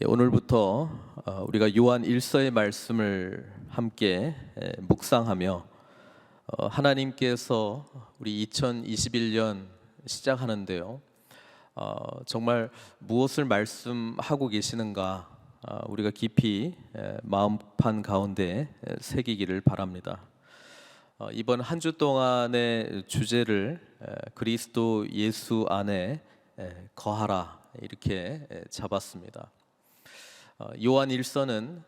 오늘부터 우리가 요한 1서의 말씀을 함께 묵상하며 하나님께서 우리 2021년 시작하는데요. 정말 무엇을 말씀하고 계시는가 우리가 깊이 마음판 가운데 새기기를 바랍니다. 이번 한 주 동안의 주제를 그리스도 예수 안에 거하라 이렇게 잡았습니다. 요한 1서는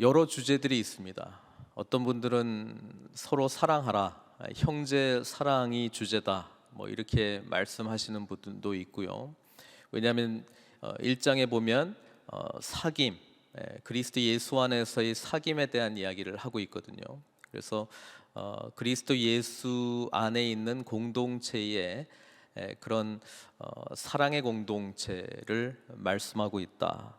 여러 주제들이 있습니다. 어떤 분들은 서로 사랑하라, 형제 사랑이 주제다 뭐 이렇게 말씀하시는 분들도 있고요. 왜냐하면 1장에 보면 사귐, 그리스도 예수 안에서의 사귐에 대한 이야기를 하고 있거든요. 그래서 그리스도 예수 안에 있는 공동체의 그런 사랑의 공동체를 말씀하고 있다.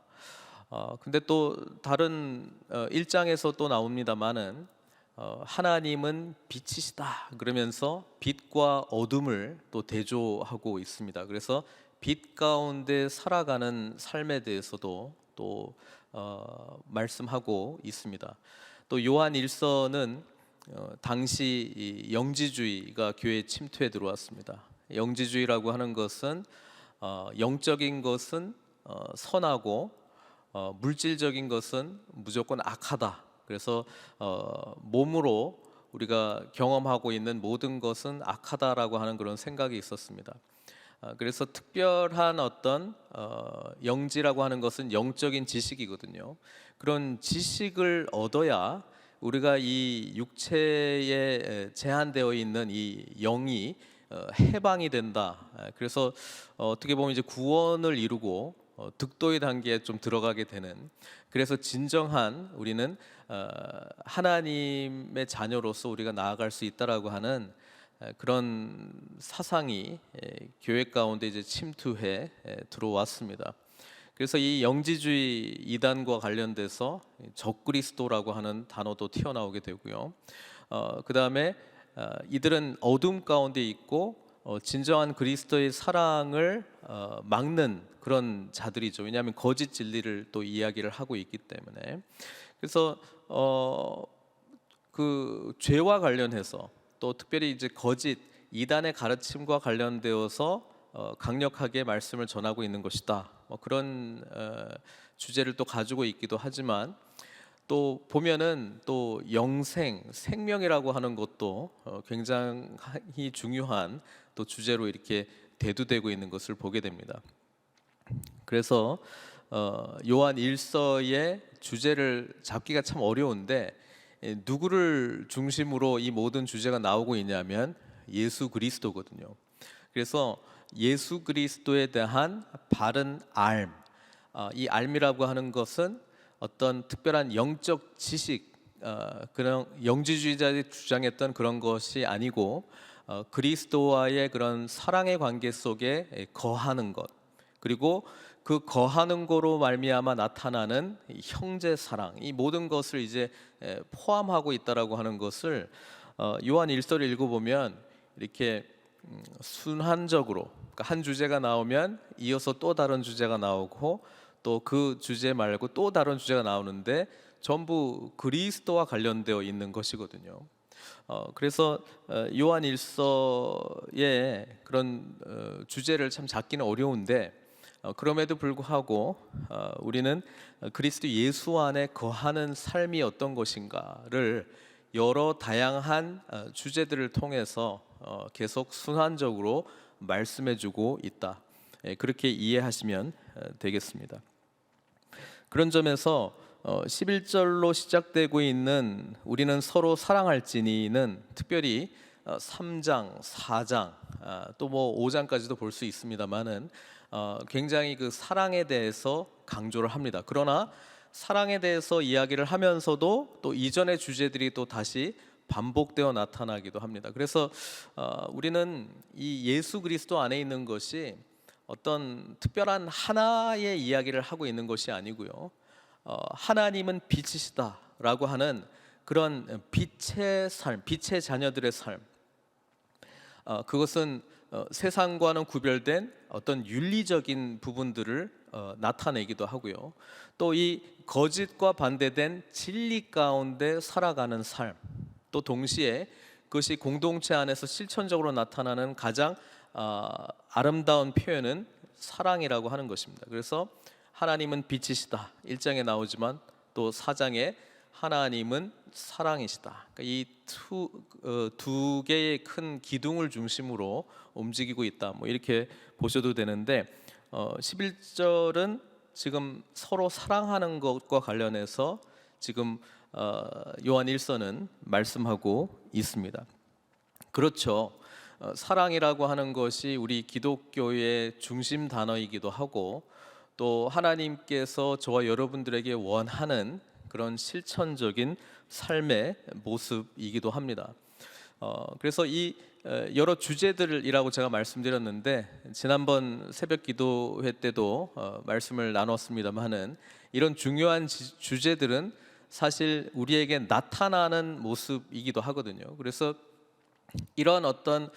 근데 또 다른 1장에서 또 나옵니다만은 하나님은 빛이시다 그러면서 빛과 어둠을 또 대조하고 있습니다. 그래서 빛 가운데 살아가는 삶에 대해서도 또 말씀하고 있습니다. 또 요한 1서는 당시 이 영지주의가 교회에 침투해 들어왔습니다. 영지주의라고 하는 것은 영적인 것은 선하고 물질적인 것은 무조건 악하다. 그래서 몸으로 우리가 경험하고 있는 모든 것은 악하다라고 하는 그런 생각이 있었습니다. 그래서 특별한 어떤 영지라고 하는 것은 영적인 지식이거든요. 그런 지식을 얻어야 우리가 이 육체에 제한되어 있는 이 영이 해방이 된다. 그래서 어떻게 보면 이제 구원을 이루고 득도의 단계에 좀 들어가게 되는, 그래서 진정한 우리는 하나님의 자녀로서 우리가 나아갈 수 있다라고 하는 그런 사상이 교회 가운데 이제 침투해 들어왔습니다. 그래서 이 영지주의 이단과 관련돼서 적그리스도라고 하는 단어도 튀어나오게 되고요. 그 다음에 이들은 어둠 가운데 있고 진정한 그리스도의 사랑을 막는 그런 자들이죠. 왜냐하면 거짓 진리를 또 이야기를 하고 있기 때문에. 그래서 그 죄와 관련해서 또 특별히 이제 거짓 이단의 가르침과 관련되어서 강력하게 말씀을 전하고 있는 것이다. 그런 주제를 또 가지고 있기도 하지만, 또 보면은 또 영생, 생명이라고 하는 것도 굉장히 중요한 또 주제로 이렇게 대두되고 있는 것을 보게 됩니다. 그래서 요한 1서의 주제를 잡기가 참 어려운데, 누구를 중심으로 이 모든 주제가 나오고 있냐면 예수 그리스도거든요. 그래서 예수 그리스도에 대한 바른 알, 이 알미라고 하는 것은 어떤 특별한 영적 지식, 그런 영지주의자들이 주장했던 그런 것이 아니고 그리스도와의 그런 사랑의 관계 속에 거하는 것, 그리고 그 거하는 거로 말미암아 나타나는 형제 사랑, 이 모든 것을 이제 포함하고 있다라고 하는 것을 요한 1서를 읽어보면 이렇게 순환적으로, 그러니까 한 주제가 나오면 이어서 또 다른 주제가 나오고 또 그 주제 말고 또 다른 주제가 나오는데 전부 그리스도와 관련되어 있는 것이거든요. 그래서 요한 1서의 그런 주제를 참 잡기는 어려운데, 그럼에도 불구하고 우리는 그리스도 예수 안에 거하는 삶이 어떤 것인가를 여러 다양한 주제들을 통해서 계속 순환적으로 말씀해주고 있다. 그렇게 이해하시면 되겠습니다. 그런 점에서 11절로 시작되고 있는 우리는 서로 사랑할지니는 특별히 3장, 4장, 또 뭐 5장까지도 볼 수 있습니다만은 굉장히 그 사랑에 대해서 강조를 합니다. 그러나 사랑에 대해서 이야기를 하면서도 또 이전의 주제들이 또 다시 반복되어 나타나기도 합니다. 그래서 우리는 이 예수 그리스도 안에 있는 것이 어떤 특별한 하나의 이야기를 하고 있는 것이 아니고요, 하나님은 빛이시다라고 하는 그런 빛의 삶, 빛의 자녀들의 삶, 그것은 세상과는 구별된 어떤 윤리적인 부분들을 나타내기도 하고요. 또 이 거짓과 반대된 진리 가운데 살아가는 삶, 또 동시에 그것이 공동체 안에서 실천적으로 나타나는 가장 아름다운 표현은 사랑이라고 하는 것입니다. 그래서 하나님은 빛이시다 1장에 나오지만 또 4장에 하나님은 사랑이시다. 그러니까 이 두 개의 큰 기둥을 중심으로 움직이고 있다. 뭐 이렇게 보셔도 되는데 11절은 지금 서로 사랑하는 것과 관련해서 지금 요한 1서는 말씀하고 있습니다. 그렇죠. 사랑이라고 하는 것이 우리 기독교의 중심 단어이기도 하고 또 하나님께서 저와 여러분들에게 원하는 그런 실천적인 삶의 모습이기도 합니다. 그래서 이 여러 주제들이라고 제가 말씀드렸는데 지난번 새벽 기도회 때도 말씀을 나눴습니다만은 이런 중요한 주제들은 사실 우리에게 나타나는 모습이기도 하거든요. 그래서 이런 어떤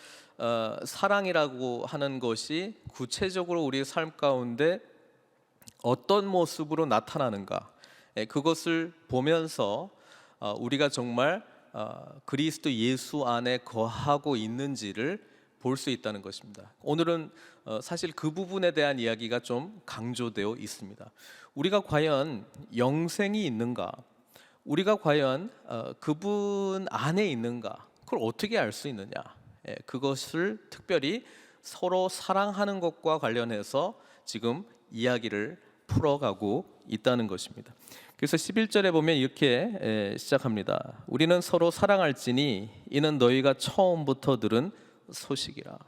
사랑이라고 하는 것이 구체적으로 우리의 삶 가운데 어떤 모습으로 나타나는가, 그것을 보면서 우리가 정말 그리스도 예수 안에 거하고 있는지를 볼 수 있다는 것입니다. 오늘은 사실 그 부분에 대한 이야기가 좀 강조되어 있습니다. 우리가 과연 영생이 있는가? 우리가 과연 그분 안에 있는가? 그걸 어떻게 알 수 있느냐? 그것을 특별히 서로 사랑하는 것과 관련해서 지금 이야기를 풀어가고 있다는 것입니다. 그래서 11절에 보면 이렇게 시작합니다. 우리는 서로 사랑할지니 이는 너희가 처음부터 들은 소식이라.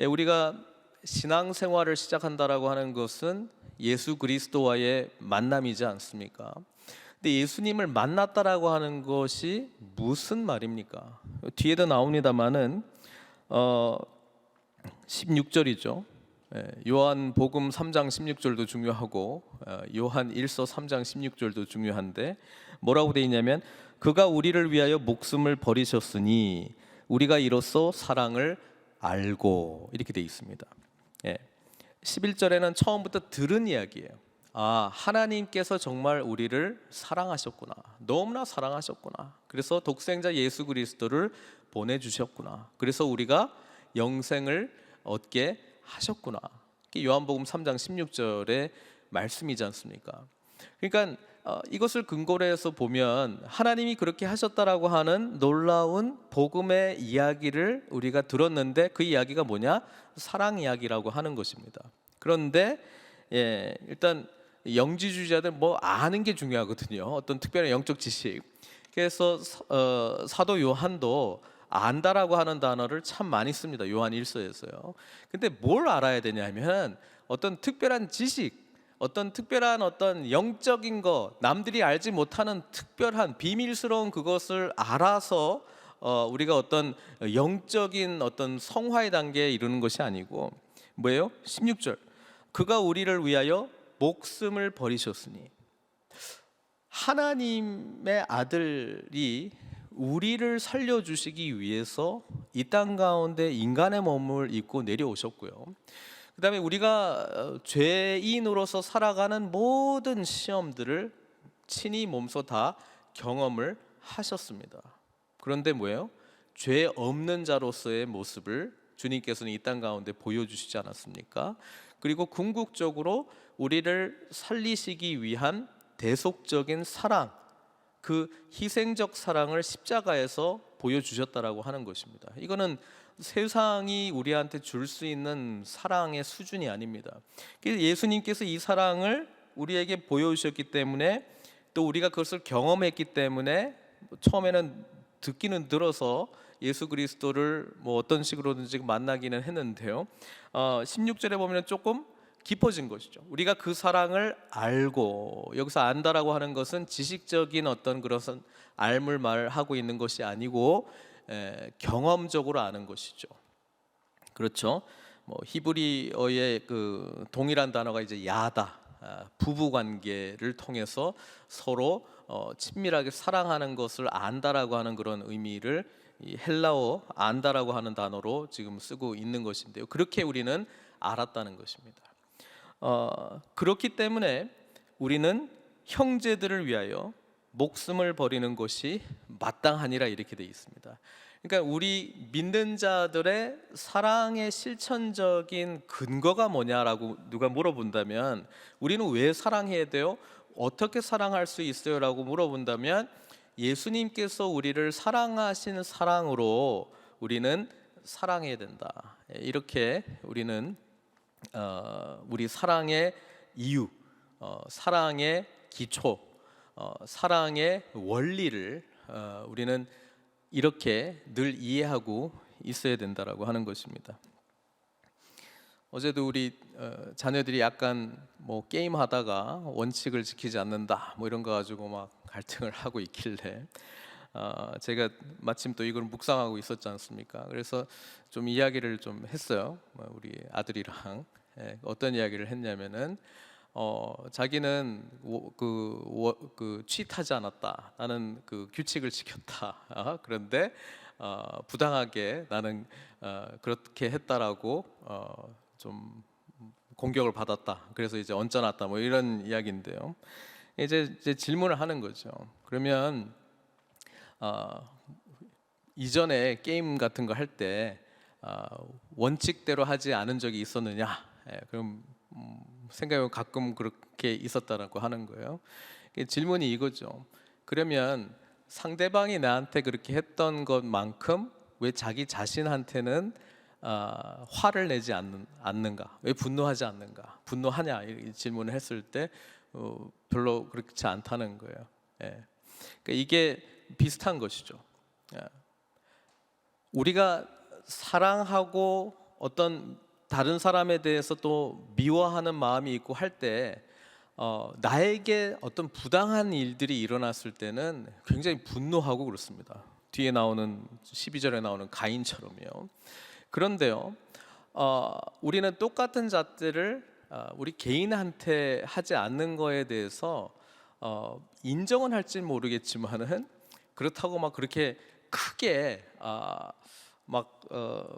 우리가 신앙생활을 시작한다라고 하는 것은 예수 그리스도와의 만남이지 않습니까? 근데 예수님을 만났다라고 하는 것이 무슨 말입니까? 뒤에도 나옵니다만은 16절이죠. 요한복음 3장 16절도 중요하고 요한 1서 3장 16절도 중요한데 뭐라고 되어 있냐면 그가 우리를 위하여 목숨을 버리셨으니 우리가 이로써 사랑을 알고 이렇게 되어 있습니다. 11절에는 처음부터 들은 이야기예요. 하나님께서 정말 우리를 사랑하셨구나. 너무나 사랑하셨구나. 그래서 독생자 예수 그리스도를 보내주셨구나. 그래서 우리가 영생을 얻게 하셨구나. 요한복음 3장 16절의 말씀이지 않습니까? 그러니까 이것을 근거로 해서 보면 하나님이 그렇게 하셨다라고 하는 놀라운 복음의 이야기를 우리가 들었는데 그 이야기가 뭐냐? 사랑 이야기라고 하는 것입니다. 그런데 일단 영지주의자들 뭐 아는 게 중요하거든요. 어떤 특별한 영적 지식. 그래서 사도 요한도 안다라고 하는 단어를 참 많이 씁니다. 요한 1서에서요. 근데 뭘 알아야 되냐면 어떤 특별한 지식, 어떤 특별한 어떤 영적인 거, 남들이 알지 못하는 특별한 비밀스러운 그것을 알아서 우리가 어떤 영적인 어떤 성화의 단계에 이르는 것이 아니고 뭐예요? 16절. 그가 우리를 위하여 목숨을 버리셨으니 하나님의 아들이 우리를 살려주시기 위해서 이 땅 가운데 인간의 몸을 입고 내려오셨고요. 그 다음에 우리가 죄인으로서 살아가는 모든 시험들을 친히 몸소 다 경험을 하셨습니다. 그런데 뭐예요? 죄 없는 자로서의 모습을 주님께서는 이 땅 가운데 보여주시지 않았습니까? 그리고 궁극적으로 우리를 살리시기 위한 대속적인 사랑, 그 희생적 사랑을 십자가에서 보여주셨다라고 하는 것입니다. 이거는 세상이 우리한테 줄 수 있는 사랑의 수준이 아닙니다. 그래서 예수님께서 이 사랑을 우리에게 보여주셨기 때문에 또 우리가 그것을 경험했기 때문에 처음에는 듣기는 들어서 예수 그리스도를 뭐 어떤 식으로든지 만나기는 했는데요. 16절에 보면 조금 깊어진 것이죠. 우리가 그 사랑을 알고, 여기서 안다라고 하는 것은 지식적인 어떤 그런 알물 말하고 있는 것이 아니고 경험적으로 아는 것이죠. 그렇죠. 뭐 히브리어의 그 동일한 단어가 이제 야다, 부부 관계를 통해서 서로 친밀하게 사랑하는 것을 안다라고 하는 그런 의미를 이 헬라어 안다라고 하는 단어로 지금 쓰고 있는 것인데요. 그렇게 우리는 알았다는 것입니다. 그렇기 때문에 우리는 형제들을 위하여 목숨을 버리는 것이 마땅하니라 이렇게 되어 있습니다. 그러니까 우리 믿는 자들의 사랑의 실천적인 근거가 뭐냐라고 누가 물어본다면 우리는 왜 사랑해야 돼요? 어떻게 사랑할 수 있어요? 라고 물어본다면 예수님께서 우리를 사랑하신 사랑으로 우리는 사랑해야 된다. 이렇게 우리는 우리 사랑의 이유, 사랑의 기초, 사랑의 원리를 우리는 이렇게 늘 이해하고 있어야 된다라고 하는 것입니다. 어제도 우리 자녀들이 약간 뭐 게임 하다가 원칙을 지키지 않는다 뭐 이런 거 가지고 막 갈등을 하고 있길래 제가 마침 또 이걸 묵상하고 있었지 않습니까? 그래서 좀 이야기를 좀 했어요. 우리 아들이랑 어떤 이야기를 했냐면은 자기는 취하지 않았다. 나는 그 규칙을 지켰다. 그런데 부당하게 나는 그렇게 했다라고 좀 공격을 받았다. 그래서 이제 얹어놨다. 뭐 이런 이야기인데요. 이제 질문을 하는 거죠. 그러면 이전에 게임 같은 거 할 때 원칙대로 하지 않은 적이 있었느냐? 그럼 생각해보면 가끔 그렇게 있었다라고 하는 거예요. 질문이 이거죠. 그러면 상대방이 나한테 그렇게 했던 것만큼 왜 자기 자신한테는 화를 내지 않는가? 왜 분노하지 않는가? 분노하냐? 이 질문을 했을 때 별로 그렇지 않다는 거예요. 그러니까 이게 비슷한 것이죠. 우리가 사랑하고 어떤 다른 사람에 대해서 또 미워하는 마음이 있고 할 때 나에게 어떤 부당한 일들이 일어났을 때는 굉장히 분노하고 그렇습니다. 뒤에 나오는 12절에 나오는 가인처럼요. 그런데요, 우리는 똑같은 잣들을 우리 개인한테 하지 않는 거에 대해서 인정은 할지 모르겠지만은 그렇다고 막 그렇게 크게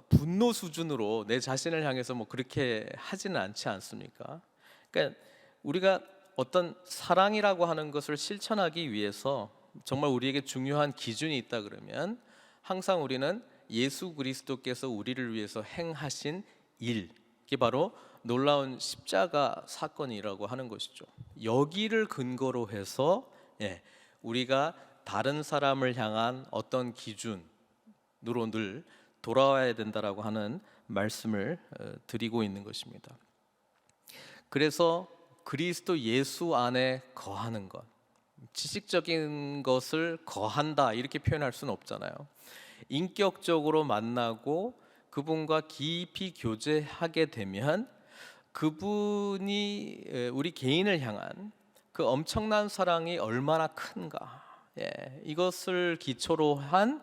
분노 수준으로 내 자신을 향해서 뭐 그렇게 하지는 않지 않습니까? 그러니까 우리가 어떤 사랑이라고 하는 것을 실천하기 위해서 정말 우리에게 중요한 기준이 있다 그러면 항상 우리는 예수 그리스도께서 우리를 위해서 행하신 일, 이게 바로 놀라운 십자가 사건이라고 하는 것이죠. 여기를 근거로 해서 우리가 다른 사람을 향한 어떤 기준으로 늘 돌아와야 된다라고 하는 말씀을 드리고 있는 것입니다. 그래서 그리스도 예수 안에 거하는 것, 지식적인 것을 거한다 이렇게 표현할 수는 없잖아요. 인격적으로 만나고 그분과 깊이 교제하게 되면 그분이 우리 개인을 향한 그 엄청난 사랑이 얼마나 큰가, 이것을 기초로 한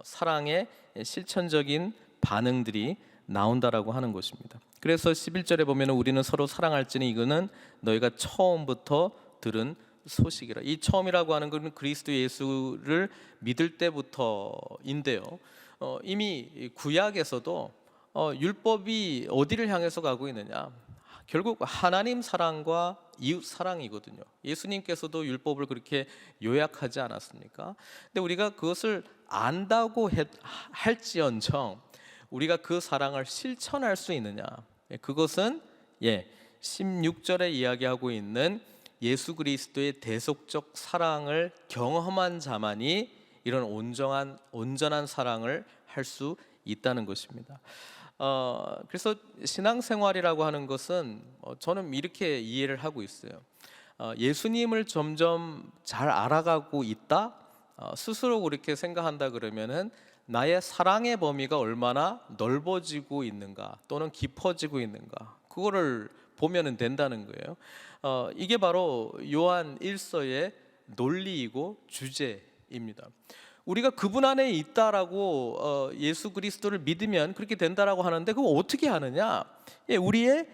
사랑의 실천적인 반응들이 나온다라고 하는 것입니다. 그래서 11절에 보면 우리는 서로 사랑할지니 이거는 너희가 처음부터 들은 소식이라. 이 처음이라고 하는 것은 그리스도 예수를 믿을 때부터인데요. 이미 구약에서도 율법이 어디를 향해서 가고 있느냐? 결국 하나님 사랑과 이웃 사랑이거든요. 예수님께서도 율법을 그렇게 요약하지 않았습니까? 근데 우리가 그것을 안다고 할지언정 우리가 그 사랑을 실천할 수 있느냐? 그것은 16절에 이야기하고 있는 예수 그리스도의 대속적 사랑을 경험한 자만이 이런 온전한 사랑을 할 수 있다는 것입니다. 그래서 신앙생활이라고 하는 것은 저는 이렇게 이해를 하고 있어요. 예수님을 점점 잘 알아가고 있다, 스스로 그렇게 생각한다 그러면은 나의 사랑의 범위가 얼마나 넓어지고 있는가 또는 깊어지고 있는가, 그거를 보면은 된다는 거예요. 이게 바로 요한 1서의 논리이고 주제입니다. 우리가 그분 안에 있다라고 예수 그리스도를 믿으면 그렇게 된다라고 하는데 그거 어떻게 하느냐? 우리의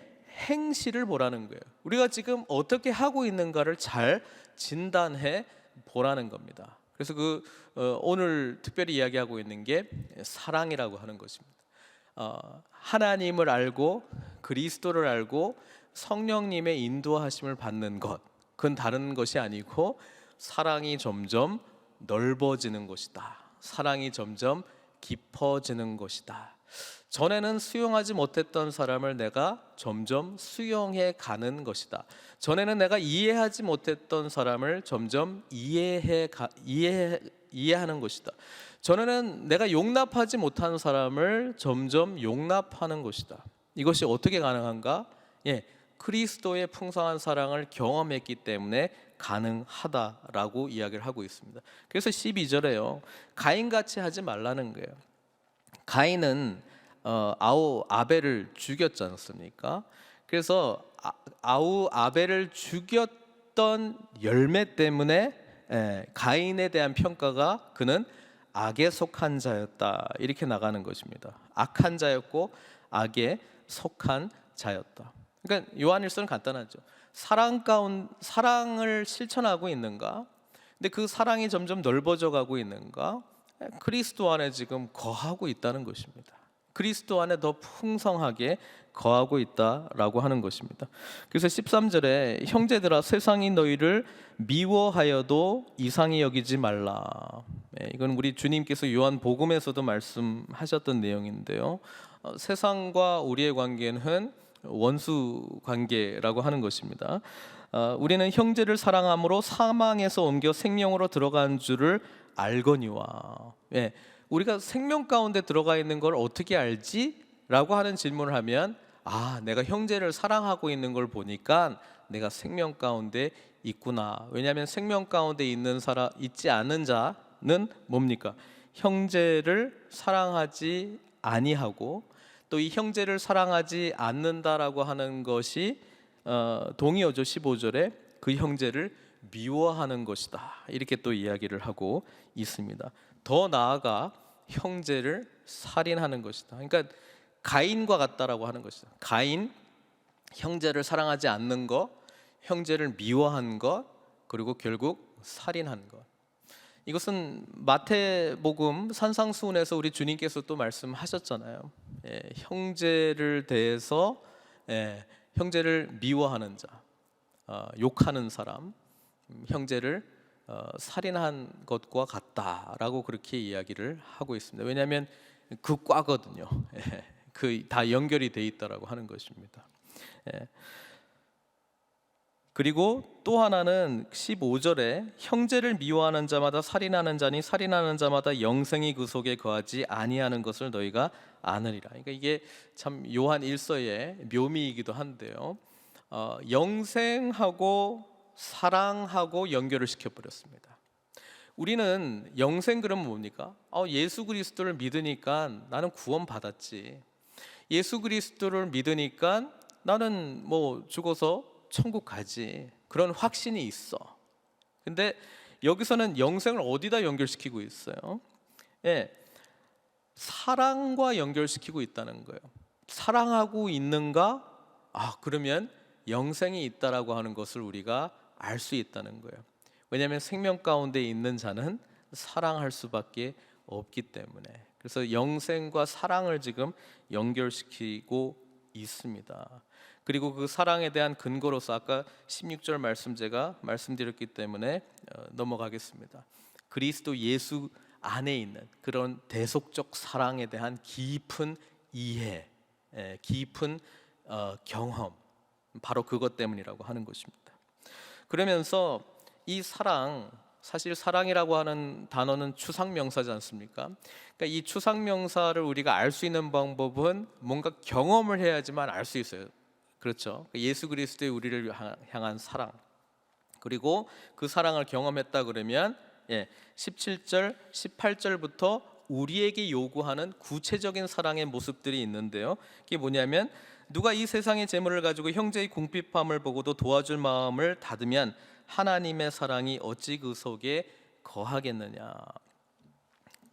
행실을 보라는 거예요. 우리가 지금 어떻게 하고 있는가를 잘 진단해 보라는 겁니다. 그래서 오늘 특별히 이야기하고 있는 게 사랑이라고 하는 것입니다. 하나님을 알고 그리스도를 알고 성령님의 인도하심을 받는 것, 그건 다른 것이 아니고 사랑이 점점 넓어지는 것이다. 사랑이 점점 깊어지는 것이다. 전에는 수용하지 못했던 사람을 내가 점점 수용해 가는 것이다. 전에는 내가 이해하지 못했던 사람을 점점 이해하는 것이다. 전에는 내가 용납하지 못한 사람을 점점 용납하는 것이다. 이것이 어떻게 가능한가? 그리스도의 풍성한 사랑을 경험했기 때문에 가능하다라고 이야기를 하고 있습니다. 그래서 12절에요. 가인같이 하지 말라는 거예요. 가인은 아벨을 죽였지 않습니까? 그래서 아벨을 죽였던 열매 때문에 가인에 대한 평가가 그는 악에 속한 자였다, 이렇게 나가는 것입니다. 악한 자였고 악에 속한 자였다. 그러니까 요한일서는 간단하죠. 사랑을 실천하고 있는가? 근데 그 사랑이 점점 넓어져 가고 있는가? 그리스도 안에 지금 거하고 있다는 것입니다. 그리스도 안에 더 풍성하게 거하고 있다라고 하는 것입니다. 그래서 13절에 형제들아 세상이 너희를 미워하여도 이상히 여기지 말라. 이건 우리 주님께서 요한복음에서도 말씀하셨던 내용인데요. 세상과 우리의 관계는 원수 관계라고 하는 것입니다. 우리는 형제를 사랑함으로 사망에서 옮겨 생명으로 들어간 줄을 알거니와. 우리가 생명 가운데 들어가 있는 걸 어떻게 알지? 라고 하는 질문을 하면 내가 형제를 사랑하고 있는 걸 보니까 내가 생명 가운데 있구나. 왜냐하면 생명 가운데 있지 않은 자는 뭡니까? 형제를 사랑하지 아니하고 또 이 형제를 사랑하지 않는다라고 하는 것이 동의어죠. 15절에 그 형제를 미워하는 것이다, 이렇게 또 이야기를 하고 있습니다. 더 나아가 형제를 살인하는 것이다. 그러니까 가인과 같다라고 하는 것이다. 가인, 형제를 사랑하지 않는 것, 형제를 미워한 것, 그리고 결국 살인한 것. 이것은 마태복음 산상수훈에서 우리 주님께서 또 말씀하셨잖아요. 형제를 대해서 형제를 미워하는 자, 욕하는 사람, 형제를 살인한 것과 같다라고 그렇게 이야기를 하고 있습니다. 왜냐하면 그 과거든요. 그 다 연결이 돼 있다라고 하는 것입니다. 그리고 또 하나는 15절에 형제를 미워하는 자마다 살인하는 자니 살인하는 자마다 영생이 그 속에 거하지 아니하는 것을 너희가 아느니라. 그러니까 이게 참 요한 1서의 묘미이기도 한데요. 영생하고 사랑하고 연결을 시켜버렸습니다. 우리는 영생 그러면 뭡니까? 예수 그리스도를 믿으니까 나는 구원 받았지. 예수 그리스도를 믿으니까 나는 죽어서 천국 가지, 그런 확신이 있어. 근데 여기서는 영생을 어디다 연결시키고 있어요? 사랑과 연결시키고 있다는 거예요. 사랑하고 있는가? 그러면 영생이 있다라고 하는 것을 우리가 알 수 있다는 거예요. 왜냐하면 생명 가운데 있는 자는 사랑할 수밖에 없기 때문에. 그래서 영생과 사랑을 지금 연결시키고 있습니다. 그리고 그 사랑에 대한 근거로서 아까 16절 말씀 제가 말씀드렸기 때문에 넘어가겠습니다. 그리스도 예수 안에 있는 그런 대속적 사랑에 대한 깊은 이해, 깊은 경험, 바로 그것 때문이라고 하는 것입니다. 그러면서 이 사랑, 사실 사랑이라고 하는 단어는 추상명사지 않습니까? 그러니까 이 추상명사를 우리가 알 수 있는 방법은 뭔가 경험을 해야지만 알 수 있어요. 그렇죠? 예수 그리스도의 우리를 향한 사랑, 그리고 그 사랑을 경험했다 그러면 17절, 18절부터 우리에게 요구하는 구체적인 사랑의 모습들이 있는데요. 그게 뭐냐면 누가 이 세상의 재물을 가지고 형제의 궁핍함을 보고도 도와줄 마음을 닫으면 하나님의 사랑이 어찌 그 속에 거하겠느냐.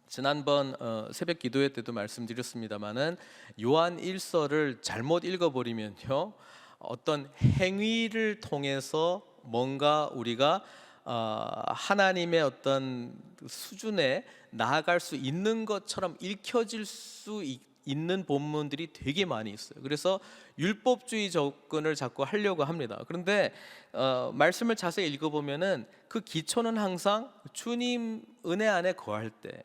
지난번 새벽 기도회 때도 말씀드렸습니다마는 요한 1서를 잘못 읽어버리면요, 어떤 행위를 통해서 뭔가 우리가 하나님의 어떤 수준에 나아갈 수 있는 것처럼 읽혀질 수 있는 본문들이 되게 많이 있어요. 그래서 율법주의 접근을 자꾸 하려고 합니다. 그런데 말씀을 자세히 읽어보면은 그 기초는 항상 주님 은혜 안에 거할 때,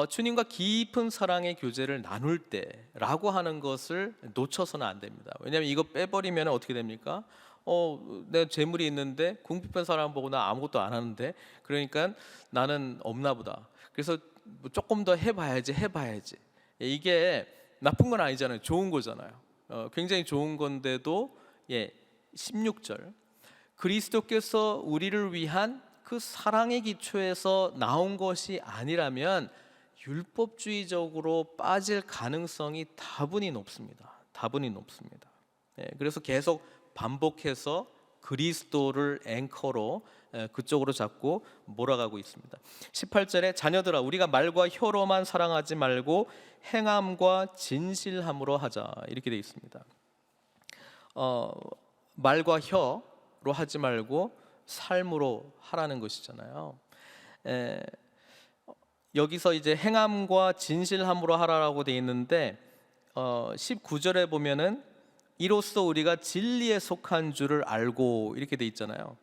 주님과 깊은 사랑의 교제를 나눌 때라고 하는 것을 놓쳐서는 안 됩니다. 왜냐하면 이거 빼버리면 어떻게 됩니까? 내 재물이 있는데 궁핍한 사람 보고 나 아무것도 안 하는데, 그러니까 나는 없나 보다. 그래서 뭐 조금 더 해봐야지. 이게 나쁜 건 아니잖아요. 좋은 거잖아요. 굉장히 좋은 건데도 16절, 그리스도께서 우리를 위한 그 사랑의 기초에서 나온 것이 아니라면 율법주의적으로 빠질 가능성이 다분히 높습니다. 그래서 계속 반복해서 그리스도를 앵커로 그쪽으로 잡고 몰아가고 있습니다. 18절에 자녀들아 우리가 말과 혀로만 사랑하지 말고 행함과 진실함으로 하자, 이렇게 되어 있습니다. 말과 혀로 하지 말고 삶으로 하라는 것이잖아요. 여기서 이제 행함과 진실함으로 하라고 되어 있는데 19절에 보면은 이로써 우리가 진리에 속한 줄을 알고, 이렇게 돼 있잖아요.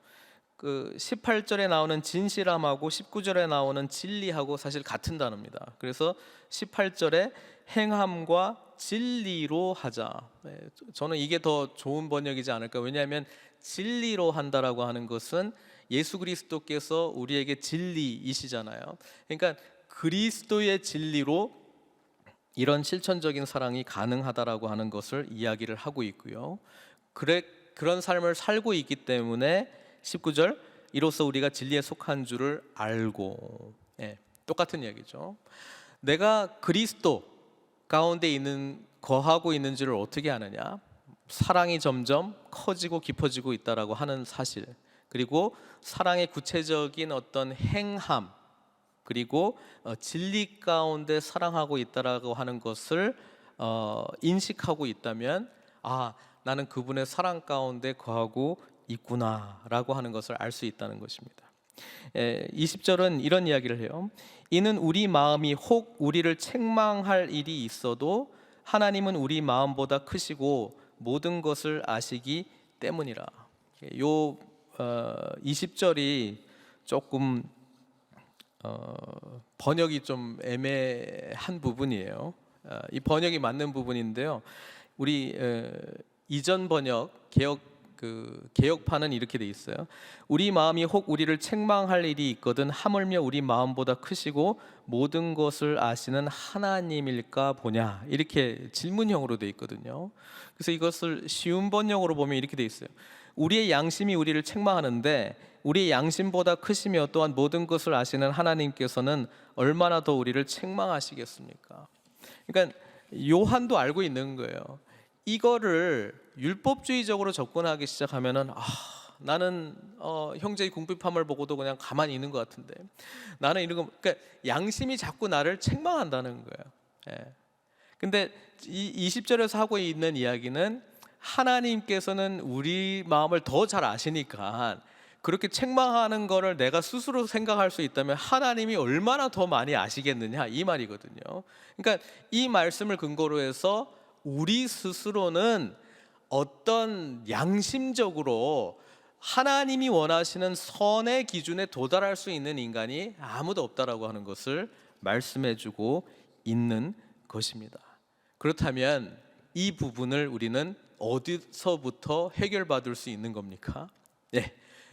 그 18절에 나오는 진실함하고 19절에 나오는 진리하고 사실 같은 단어입니다. 그래서 18절에 행함과 진리로 하자. 저는 이게 더 좋은 번역이지 않을까. 왜냐하면 진리로 한다라고 하는 것은 예수 그리스도께서 우리에게 진리이시잖아요. 그러니까 그리스도의 진리로 이런 실천적인 사랑이 가능하다라고 하는 것을 이야기를 하고 있고요. 그런 삶을 살고 있기 때문에 19절, 이로써 우리가 진리에 속한 줄을 알고, 똑같은 이야기죠. 내가 그리스도 가운데 거하고 있는지를 어떻게 아느냐? 사랑이 점점 커지고 깊어지고 있다라고 하는 사실, 그리고 사랑의 구체적인 어떤 행함, 그리고 진리 가운데 사랑하고 있다라고 하는 것을 인식하고 있다면, 나는 그분의 사랑 가운데 거하고 있구나라고 하는 것을 알 수 있다는 것입니다. 20절은 이런 이야기를 해요. 이는 우리 마음이 혹 우리를 책망할 일이 있어도 하나님은 우리 마음보다 크시고 모든 것을 아시기 때문이라. 요 20절이 조금 번역이 좀 애매한 부분이에요. 이 번역이 맞는 부분인데요. 우리 이전 번역 개역판은 이렇게 돼 있어요. 우리 마음이 혹 우리를 책망할 일이 있거든 하물며 우리 마음보다 크시고 모든 것을 아시는 하나님일까 보냐, 이렇게 질문형으로 돼 있거든요. 그래서 이것을 쉬운 번역으로 보면 이렇게 돼 있어요. 우리의 양심이 우리를 책망하는데 우리의 양심보다 크시며 또한 모든 것을 아시는 하나님께서는 얼마나 더 우리를 책망하시겠습니까? 그러니까 요한도 알고 있는 거예요. 이거를 율법주의적으로 접근하기 시작하면은 나는 형제의 궁핍함을 보고도 그냥 가만히 있는 것 같은데, 나는 이런 거, 그러니까 양심이 자꾸 나를 책망한다는 거예요. 근데 이 20절에서 하고 있는 이야기는 하나님께서는 우리 마음을 더 잘 아시니까 그렇게 책망하는 거를 내가 스스로 생각할 수 있다면 하나님이 얼마나 더 많이 아시겠느냐, 이 말이거든요. 그러니까 이 말씀을 근거로 해서 우리 스스로는 어떤 양심적으로 하나님이 원하시는 선의 기준에 도달할 수 있는 인간이 아무도 없다라고 하는 것을 말씀해주고 있는 것입니다. 그렇다면 이 부분을 우리는 어디서부터 해결받을 수 있는 겁니까?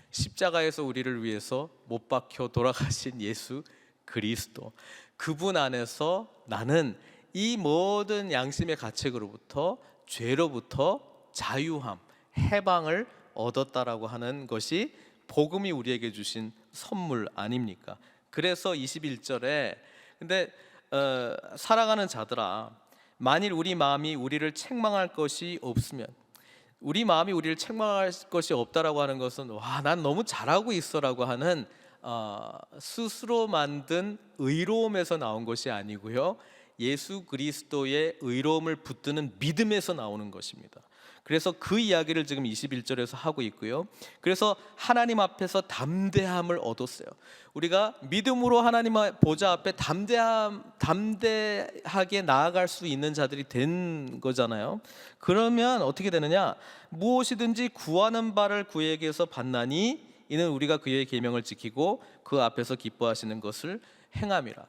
십자가에서 우리를 위해서 못 박혀 돌아가신 예수 그리스도, 그분 안에서 나는 이 모든 양심의 가책으로부터, 죄로부터 자유함, 해방을 얻었다라고 하는 것이 복음이 우리에게 주신 선물 아닙니까? 그래서 21절에 근데 사랑하는 자들아, 만일 우리 마음이 우리를 책망할 것이 없으면, 우리 마음이 우리를 책망할 것이 없다라고 하는 것은 난 너무 잘하고 있어라고 하는 스스로 만든 의로움에서 나온 것이 아니고요, 예수 그리스도의 의로움을 붙드는 믿음에서 나오는 것입니다. 그래서 그 이야기를 지금 21절에서 하고 있고요. 그래서 하나님 앞에서 담대함을 얻었어요. 우리가 믿음으로 하나님의 보좌 앞에 담대하게 나아갈 수 있는 자들이 된 거잖아요. 그러면 어떻게 되느냐? 무엇이든지 구하는 바를 그에게서 받나니 이는 우리가 그의 계명을 지키고 그 앞에서 기뻐하시는 것을 행함이라.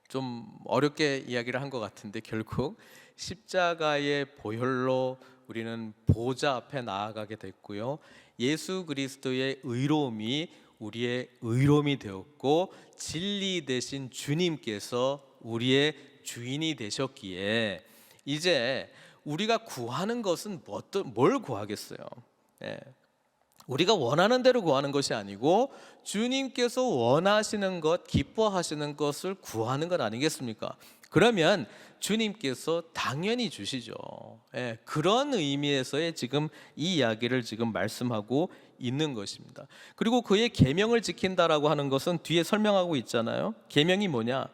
좀 어렵게 이야기를 한 것 같은데 결국 십자가의 보혈로 우리는 보좌 앞에 나아가게 됐고요. 예수 그리스도의 의로움이 우리의 의로움이 되었고 진리 되신 주님께서 우리의 주인이 되셨기에 이제 우리가 구하는 것은 뭘 구하겠어요? 우리가 원하는 대로 구하는 것이 아니고 주님께서 원하시는 것, 기뻐하시는 것을 구하는 것 아니겠습니까? 그러면 주님께서 당연히 주시죠. 그런 의미에서의 지금 이 이야기를 지금 말씀하고 있는 것입니다. 그리고 그의 계명을 지킨다라고 하는 것은 뒤에 설명하고 있잖아요. 계명이 뭐냐?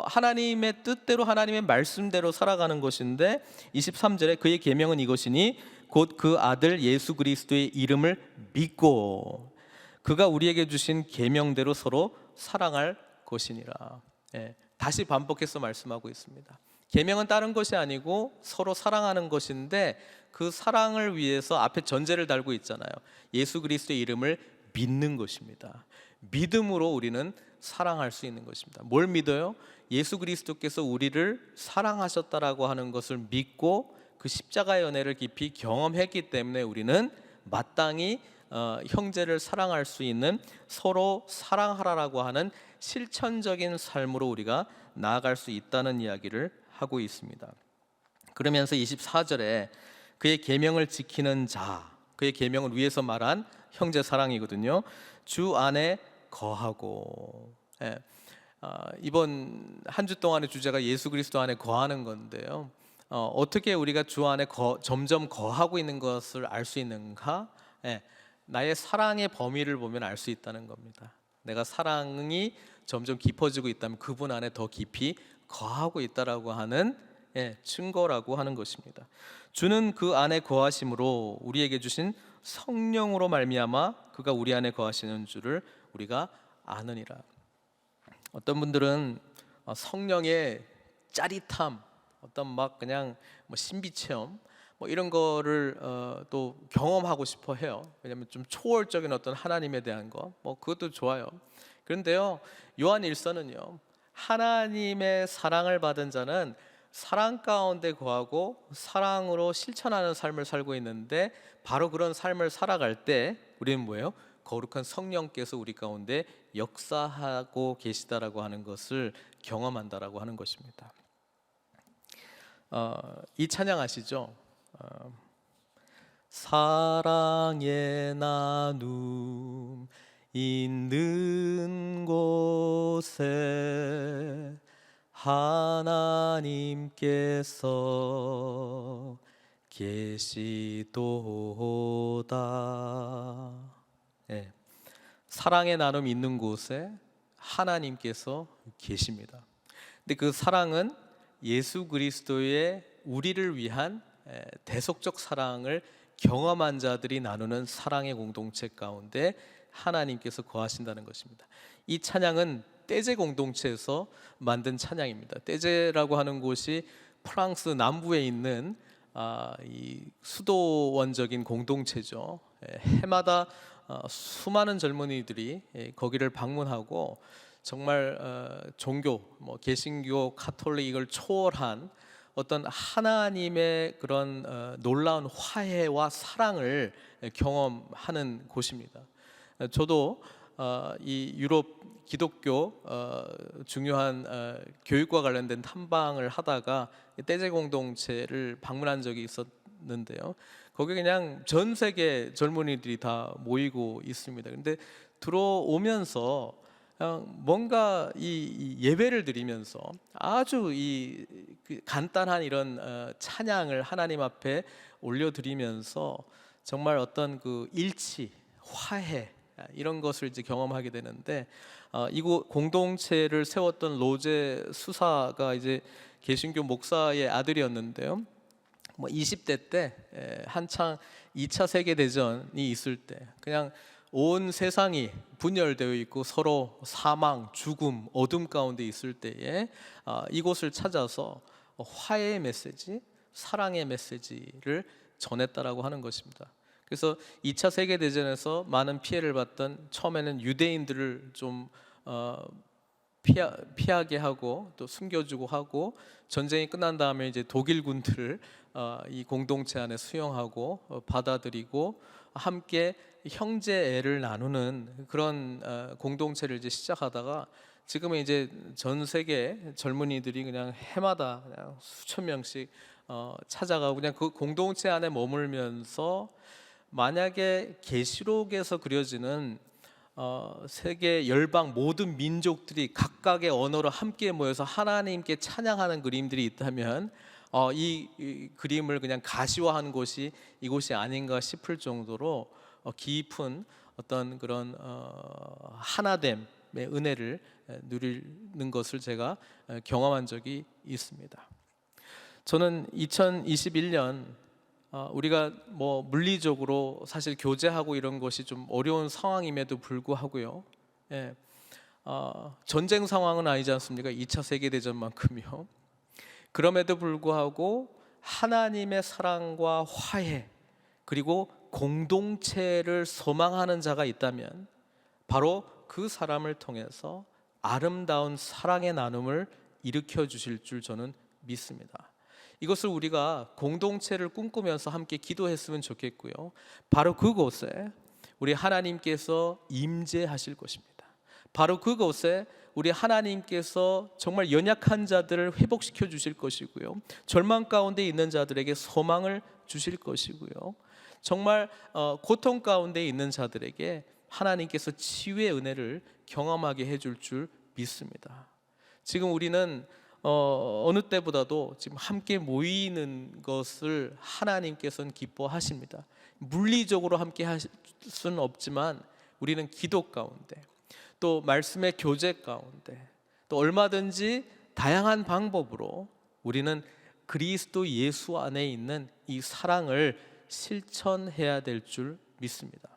하나님의 뜻대로 하나님의 말씀대로 살아가는 것인데 23절에 그의 계명은 이것이니 곧 그 아들 예수 그리스도의 이름을 믿고 그가 우리에게 주신 계명대로 서로 사랑할 것이니라. 다시 반복해서 말씀하고 있습니다. 계명은 다른 것이 아니고 서로 사랑하는 것인데 그 사랑을 위해서 앞에 전제를 달고 있잖아요. 예수 그리스도의 이름을 믿는 것입니다. 믿음으로 우리는 사랑할 수 있는 것입니다. 뭘 믿어요? 예수 그리스도께서 우리를 사랑하셨다라고 하는 것을 믿고 그 십자가의 은혜를 깊이 경험했기 때문에 우리는 마땅히 형제를 사랑할 수 있는 서로 사랑하라라고 하는 실천적인 삶으로 우리가 나아갈 수 있다는 이야기를 하고 있습니다. 그러면서 24절에 그의 계명을 지키는 자, 그의 계명을 위해서 말한 형제 사랑이거든요. 주 안에 거하고. 이번 한 주 동안의 주제가 예수 그리스도 안에 거하는 건데요. 어떻게 우리가 주 안에 점점 거하고 있는 것을 알 수 있는가? 나의 사랑의 범위를 보면 알 수 있다는 겁니다. 내가 사랑이 점점 깊어지고 있다면 그분 안에 더 깊이 거하고 있다라고 하는 증거라고 하는 것입니다. 주는 그 안에 거하심으로 우리에게 주신 성령으로 말미암아 그가 우리 안에 거하시는 줄을 우리가 아느니라. 어떤 분들은 성령의 짜릿함, 어떤 막 그냥 신비 체험 이런 거를 또 경험하고 싶어 해요. 왜냐하면 좀 초월적인 어떤 하나님에 대한 거, 그것도 좋아요. 그런데요, 요한 1서는요, 하나님의 사랑을 받은 자는 사랑 가운데 거하고 사랑으로 실천하는 삶을 살고 있는데 바로 그런 삶을 살아갈 때 우리는 뭐예요? 거룩한 성령께서 우리 가운데 역사하고 계시다라고 하는 것을 경험한다라고 하는 것입니다. 이 찬양 아시죠? 사랑의 나눔 있는 곳에 하나님께서 계시도다. 사랑의 나눔 있는 곳에 하나님께서 계십니다. 근데 그 사랑은 예수 그리스도의 우리를 위한 대속적 사랑을 경험한 자들이 나누는 사랑의 공동체 가운데 하나님께서 거하신다는 것입니다. 이 찬양은 떼제 공동체에서 만든 찬양입니다. 떼제라고 하는 곳이 프랑스 남부에 있는 이 수도원적인 공동체죠. 해마다 수많은 젊은이들이 거기를 방문하고 정말 종교, 개신교, 가톨릭 이걸 초월한 어떤 하나님의 그런 놀라운 화해와 사랑을 경험하는 곳입니다. 저도 이 유럽 기독교 중요한 교육과 관련된 탐방을 하다가 떼제 공동체를 방문한 적이 있었는데요. 거기 그냥 전 세계 젊은이들이 다 모이고 있습니다. 근데 들어오면서 뭔가 이 예배를 드리면서 아주 이 간단한 이런 찬양을 하나님 앞에 올려드리면서 정말 어떤 그 일치, 화해 이런 것을 이제 경험하게 되는데 이곳 공동체를 세웠던 로제 수사가 이제 개신교 목사의 아들이었는데요. 뭐 20대 때 한창 2차 세계 대전이 있을 때 그냥 온 세상이 분열되어 있고 서로 사망, 죽음, 어둠 가운데 있을 때에 이곳을 찾아서 화해의 메시지, 사랑의 메시지를 전했다라고 하는 것입니다. 그래서 2차 세계 대전에서 많은 피해를 봤던 처음에는 유대인들을 좀 피하게 하고 또 숨겨주고 하고, 전쟁이 끝난 다음에 이제 독일 군들을 이 공동체 안에 수용하고 받아들이고 함께 형제애를 나누는 그런 공동체를 이제 시작하다가, 지금은 이제 전 세계 젊은이들이 그냥 해마다 그냥 수천 명씩 찾아가고 그냥 그 공동체 안에 머물면서, 만약에 계시록에서 그려지는 세계 열방 모든 민족들이 각각의 언어로 함께 모여서 하나님께 찬양하는 그림들이 있다면 이 그림을 그냥 가시화한 곳이 이곳이 아닌가 싶을 정도로 깊은 어떤 그런 하나됨의 은혜를 누리는 것을 제가 경험한 적이 있습니다. 저는 2021년 우리가 뭐 물리적으로 사실 교제하고 이런 것이 좀 어려운 상황임에도 불구하고요, 예, 전쟁 상황은 아니지 않습니까? 2차 세계대전만큼요. 그럼에도 불구하고 하나님의 사랑과 화해 그리고 공동체를 소망하는 자가 있다면 바로 그 사람을 통해서 아름다운 사랑의 나눔을 일으켜 주실 줄 저는 믿습니다. 이것을 우리가 공동체를 꿈꾸면서 함께 기도했으면 좋겠고요, 바로 그곳에 우리 하나님께서 임재하실 것입니다. 바로 그곳에 우리 하나님께서 정말 연약한 자들을 회복시켜 주실 것이고요, 절망 가운데 있는 자들에게 소망을 주실 것이고요, 정말 고통 가운데 있는 자들에게 하나님께서 치유의 은혜를 경험하게 해줄 줄 믿습니다. 지금 우리는 어느 때보다도 지금 함께 모이는 것을 하나님께서는 기뻐하십니다. 물리적으로 함께 하실 수는 없지만 우리는 기도 가운데, 또 말씀의 교제 가운데, 또 얼마든지 다양한 방법으로 우리는 그리스도 예수 안에 있는 이 사랑을 실천해야 될 줄 믿습니다.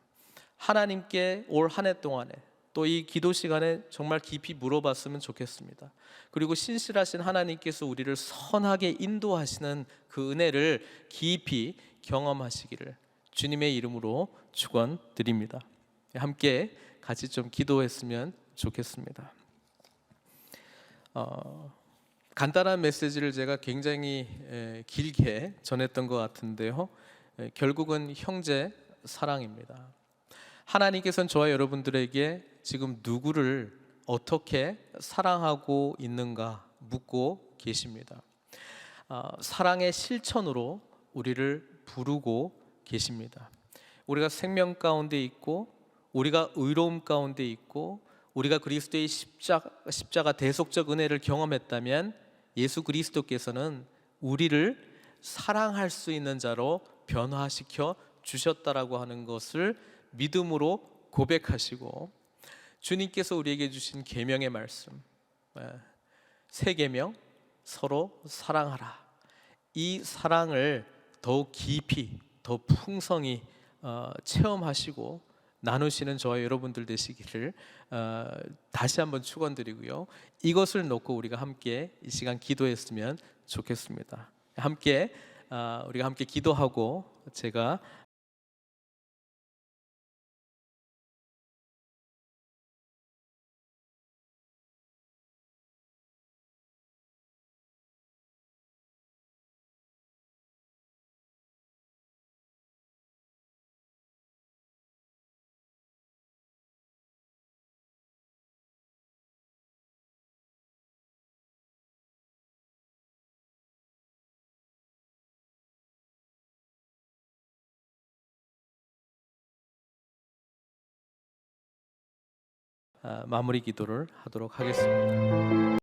하나님께 올 한 해 동안에 또 이 기도 시간에 정말 깊이 물어봤으면 좋겠습니다. 그리고 신실하신 하나님께서 우리를 선하게 인도하시는 그 은혜를 깊이 경험하시기를 주님의 이름으로 축원드립니다. 함께 같이 좀 기도했으면 좋겠습니다. 간단한 메시지를 제가 굉장히 길게 전했던 것 같은데요, 결국은 형제 사랑입니다. 하나님께서는 저와 여러분들에게 지금 누구를 어떻게 사랑하고 있는가 묻고 계십니다. 사랑의 실천으로 우리를 부르고 계십니다. 우리가 생명 가운데 있고, 우리가 의로움 가운데 있고, 우리가 그리스도의 십자가 대속적 은혜를 경험했다면 예수 그리스도께서는 우리를 사랑할 수 있는 자로 변화시켜 주셨다라고 하는 것을 믿음으로 고백하시고, 주님께서 우리에게 주신 계명의 말씀, 세 계명, 서로 사랑하라, 이 사랑을 더욱 깊이 더 풍성히 체험하시고 나누시는 저와 여러분들 되시기를 다시 한번 축원드리고요, 이것을 놓고 우리가 함께 이 시간 기도했으면 좋겠습니다. 함께 우리가 함께 기도하고 제가 마무리 기도를 하도록 하겠습니다.